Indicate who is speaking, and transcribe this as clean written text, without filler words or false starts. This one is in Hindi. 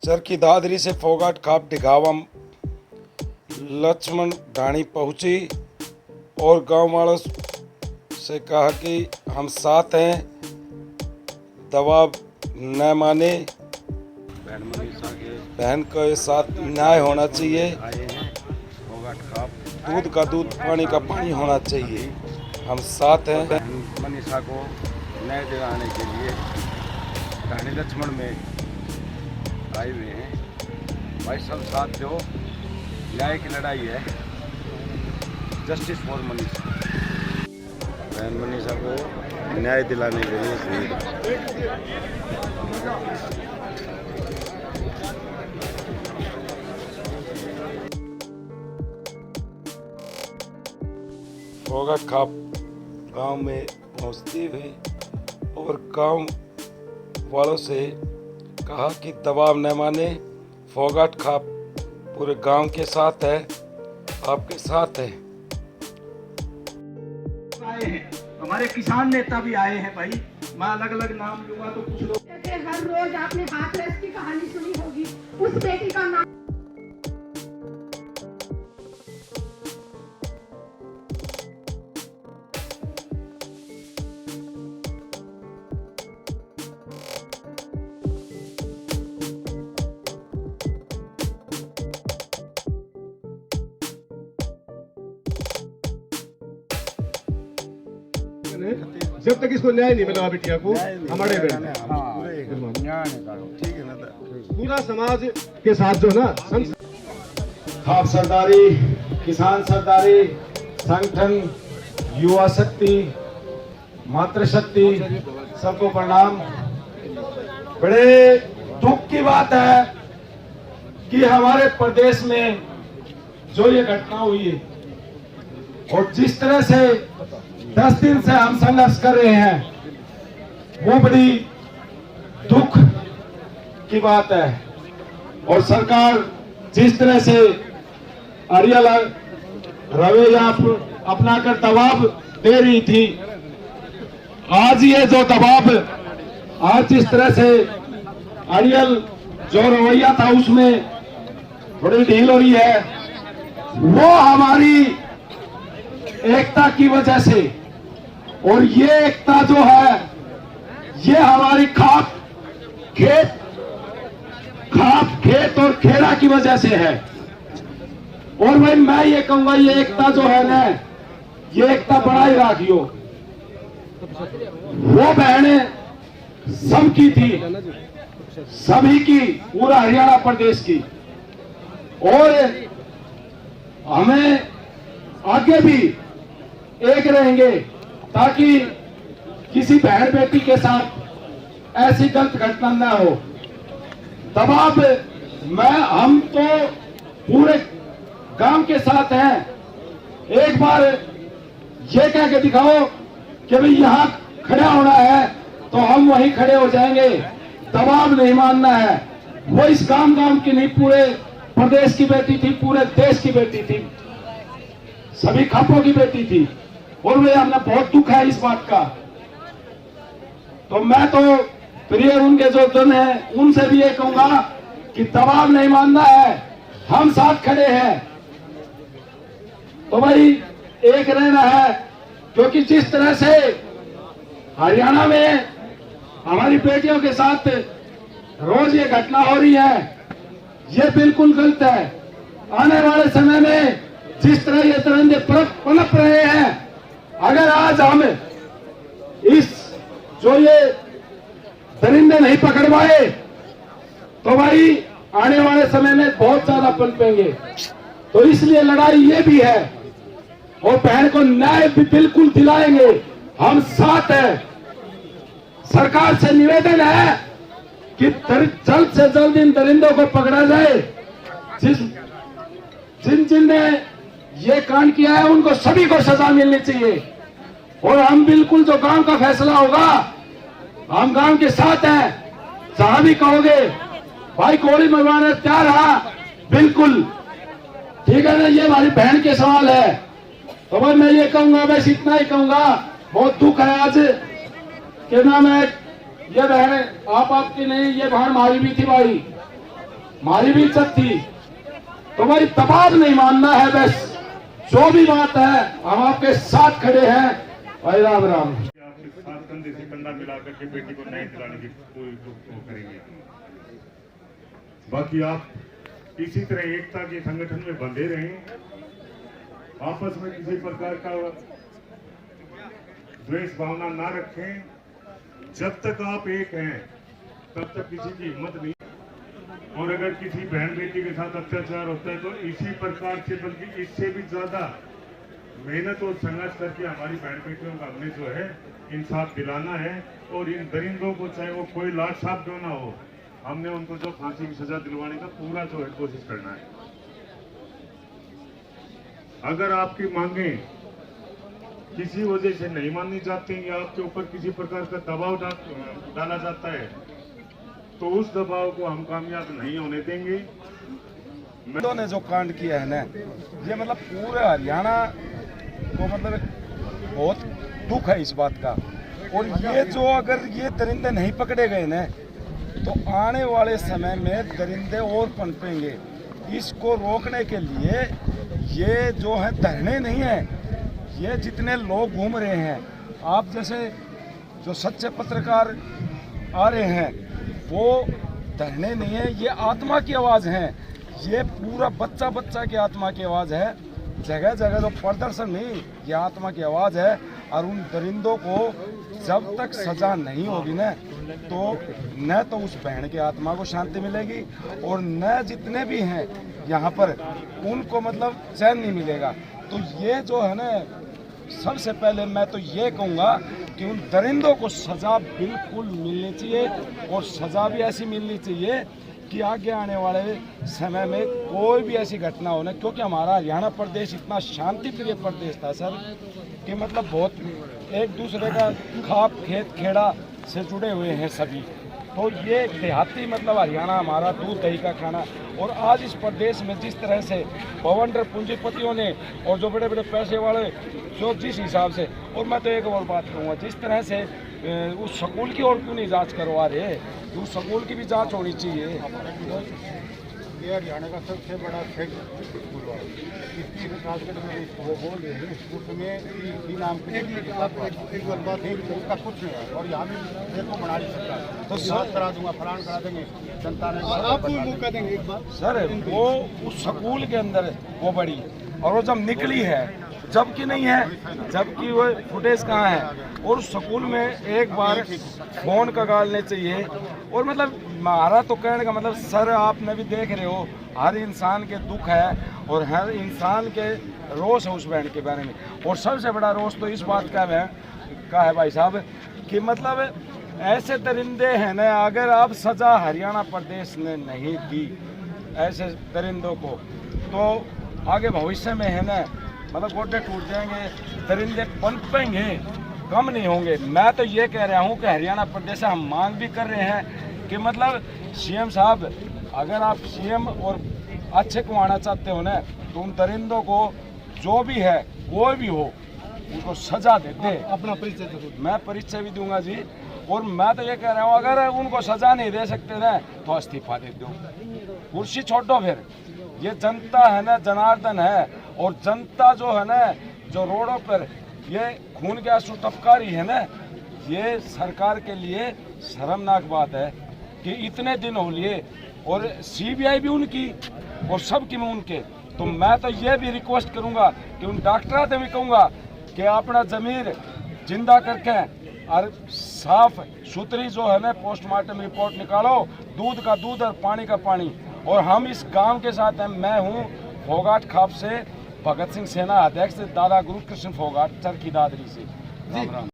Speaker 1: चरखी दादरी से फोगाट खाप डिघावा लक्ष्मण ढाणी पहुंची और गांव वालों से कहा कि हम साथ हैं, दबाव न माने, बहन के साथ न्याय होना चाहिए, दूध का दूध पानी का पानी होना चाहिए, हम साथ हैं।
Speaker 2: मनीषा को न्याय दिलाने के लिए ढाणी लक्ष्मण में आए हुए हैं। भाई सब साथ जो न्याय की लड़ाई है, जस्टिस फॉर मनीषा। बहन मनीषा को न्याय दिलाने के लिए
Speaker 1: फोगाट खाप गांव में पहुंचते हुए और गांव वालों से कहा कि दबाव न माने, फोगाट खाप पूरे गांव के साथ है, आपके साथ है।
Speaker 3: आए हैं हमारे किसान नेता भी आए हैं भाई, मैं अलग अलग नाम लूंगा तो कुछ लोग।
Speaker 4: हर रोज आपने हाथरस की कहानी सुनी होगी, उस बेटी का नाम
Speaker 5: जब तक इसको न्याय नहीं मिला बिटिया को हमारे
Speaker 2: ठीक है ना,
Speaker 5: पूरा समाज के साथ जो ना खाप सरदारी, किसान सरदारी संगठन, युवा शक्ति, मातृशक्ति, सबको प्रणाम। बड़े दुख की बात है कि हमारे प्रदेश में जो ये घटना हुई है और जिस तरह से 10 दिन से हम संघर्ष कर रहे हैं, वो बड़ी दुख की बात है। और सरकार जिस तरह से अड़ियल रवैया अपनाकर दबाव दे रही थी, आज ये जो दबाव, आज जिस तरह से अड़ियल जो रवैया था उसमें बड़ी ढील हो रही है, वो हमारी एकता की वजह से, और ये एकता जो है ये हमारी खाप खेत और खेड़ा की वजह से है। और भाई मैं ये कहूंगा, ये एकता जो है ना, ये एकता बढ़ाई रखियो। वो बहनें सबकी थी, सभी की, पूरा हरियाणा प्रदेश की, और हमें आगे भी एक रहेंगे ताकि किसी बहन बेटी के साथ ऐसी गलत घटना न हो। दबाव हम तो पूरे गांव के साथ हैं। एक बार ये कह के दिखाओ कि भाई यहां खड़ा होना है तो हम वहीं खड़े हो जाएंगे, दबाव नहीं मानना है। वो इस गांव की नहीं, पूरे प्रदेश की बेटी थी, पूरे देश की बेटी थी, सभी खापों की बेटी थी, और वे हमने बहुत दुख है इस बात का। तो मैं तो प्रिय उनके जो जन है उनसे भी ये कहूंगा कि दबाव नहीं मानना है, हम साथ खड़े हैं। तो भाई एक रहना है, क्योंकि जिस तरह से हरियाणा में हमारी बेटियों के साथ रोज ये घटना हो रही है, ये बिल्कुल गलत है। आने वाले समय में जिस तरह ये दरिंदे पनप रहे हैं, अगर आज हम इस जो ये दरिंदे नहीं पकड़वाए तो भाई आने वाले समय में बहुत ज्यादा पनपेंगे। तो इसलिए लड़ाई ये भी है, और बहन को न्याय भी बिल्कुल दिलाएंगे, हम साथ हैं। सरकार से निवेदन है कि जल्द से जल्द इन दरिंदों को पकड़ा जाए। जिन ने ये कांड किया है उनको सभी को सजा मिलनी चाहिए। और हम बिल्कुल जो गांव का फैसला होगा, हम गांव के साथ हैं। जहां भी कहोगे भाई गोली मरवाने तैयार रहा, बिल्कुल ठीक है ना, ये हमारी बहन के सवाल है। तो भाई मैं ये कहूंगा, बस इतना ही कहूंगा, बहुत दुख है आज कि ना मैं ये बहन आपकी नहीं, ये बहन हमारी भी थी भाई। हमारी भी इज्जत थी, तुम्हारी दबाव नहीं मानना है। बस जो भी बात है हम आपके साथ खड़े हैं। भाई राम राम।
Speaker 6: आपके साथ कंधे से कंधा मिला करके बेटी को न्याय दिलाने की पूरी वो करेंगे। बाकी आप इसी तरह एकता के संगठन में बंधे रहें, आपस में किसी प्रकार का द्वेष भावना ना रखें। जब तक आप एक हैं तब तक किसी की हिम्मत नहीं। और अगर किसी बहन बेटी के साथ अत्याचार होता है तो इसी प्रकार से, बल्कि इससे भी ज्यादा मेहनत और संघर्ष करके हमारी बहन बेटियों का हमने जो है इंसाफ दिलाना है। और इन दरिंदों को, चाहे वो कोई लाट साहब क्यों ना हो, हमने उनको जो फांसी की सजा दिलवाने का पूरा जो है कोशिश करना है। अगर आपकी मांगे किसी वजह से नहीं माननी चाहती हैं या आपके ऊपर किसी प्रकार का दबाव डाला जाता है तो उस दबाव को हम कामयाब नहीं होने देंगे।
Speaker 1: ने जो कांड किया है ना, ये मतलब पूरे हरियाणा को मतलब बहुत दुख है इस बात का। और ये जो अगर ये दरिंदे नहीं पकड़े गए ना तो आने वाले समय में दरिंदे और पनपेंगे। इसको रोकने के लिए ये जो है धरने नहीं है, ये जितने लोग घूम रहे हैं, आप जैसे जो सच्चे पत्रकार आ रहे हैं, वो धरने नहीं है, ये आत्मा की आवाज़ है। ये पूरा बच्चा बच्चा की आत्मा की आवाज़ है। जगह जगह जो प्रदर्शन नहीं, ये आत्मा की आवाज़ है। और उन दरिंदों को जब तक सजा नहीं होगी न तो उस बहन की आत्मा को शांति मिलेगी और न जितने भी हैं यहाँ पर उनको मतलब चैन नहीं मिलेगा। तो ये जो है ना, सबसे पहले मैं तो ये कहूँगा कि उन दरिंदों को सज़ा बिल्कुल मिलनी चाहिए और सज़ा भी ऐसी मिलनी चाहिए कि आगे आने वाले समय में कोई भी ऐसी घटना हो ना, क्योंकि हमारा हरियाणा प्रदेश इतना शांति प्रिय प्रदेश था सर कि मतलब बहुत एक दूसरे का खाप खेत खेड़ा से जुड़े हुए हैं सभी। तो ये देहाती मतलब हरियाणा हमारा दूध दही का खाना। और आज इस प्रदेश में जिस तरह से बवंडर पूंजीपतियों ने और जो बड़े बड़े पैसे वाले जो जिस हिसाब से, और मैं तो एक और बात कहूँगा, जिस तरह से उस स्कूल की और क्यों नहीं जांच करवा रहे, तो उस स्कूल की भी जांच होनी चाहिए।
Speaker 7: ये हरियाणा का सबसे बड़ा फेक स्कूल है। इसकी वो बोल रहे हैं उसमें इसी नाम की एक गलबा थी, उसका कुछ नहीं है। और यहाँ भी देखो मनाली सरकार तो सब करा दूंगा, फलान करा देंगे, जनता ने आपको मौका देंगे एक बार।
Speaker 1: सर वो उस स्कूल के अंदर वो बड़ी, और वो जब निकली है जबकि नहीं है, जबकि वो फुटेज कहाँ है। और उस स्कूल में एक बार फोन का गालने चाहिए। और मतलब हमारा तो कहने का मतलब सर, आपने भी देख रहे हो, हर इंसान के दुख है और हर इंसान के रोष है उस बहन के बारे में। और सबसे बड़ा रोष तो इस बात का है भाई साहब कि मतलब ऐसे दरिंदे हैं ना, अगर आप सज़ा हरियाणा प्रदेश ने नहीं दी ऐसे दरिंदों को तो आगे भविष्य में है ना, मतलब गोड्डे टूट जाएंगे, दरिंदे पनपेंगे, कम नहीं होंगे। मैं तो ये कह रहा हूँ कि हरियाणा प्रदेश से हम मांग भी कर रहे हैं कि मतलब सीएम साहब, अगर आप सीएम और अच्छे को आना चाहते हो ना, तो उन दरिंदों को जो भी है कोई भी हो उनको सजा देते।
Speaker 7: अपना परिचय जरूर।
Speaker 1: मैं परिचय भी दूंगा जी। और मैं तो ये कह रहा हूँ, अगर उनको सजा नहीं दे सकते ना तो इस्तीफा दे दो, कुर्सी छोड़ दो। फिर ये जनता है ना, जनार्दन है, और जनता जो है ना, जो रोडों पर ये खून के आंसू टपका रही है ना, ये सरकार के लिए शर्मनाक बात है कि इतने दिन हो लिए और सीबीआई भी उनकी और सबकी में उनके। तो मैं तो ये भी रिक्वेस्ट करूंगा कि उन डॉक्टर से भी कहूँगा कि अपना ज़मीर जिंदा करके और साफ सुथरी जो है ना पोस्टमार्टम रिपोर्ट निकालो, दूध का दूध और पानी का पानी। और हम इस गांव के साथ हैं। मैं हूं फोगाट खाप से, भगत सिंह सेना अध्यक्ष दादा गुरु कृष्ण फोगाट, चरखी दादरी से। राम राम।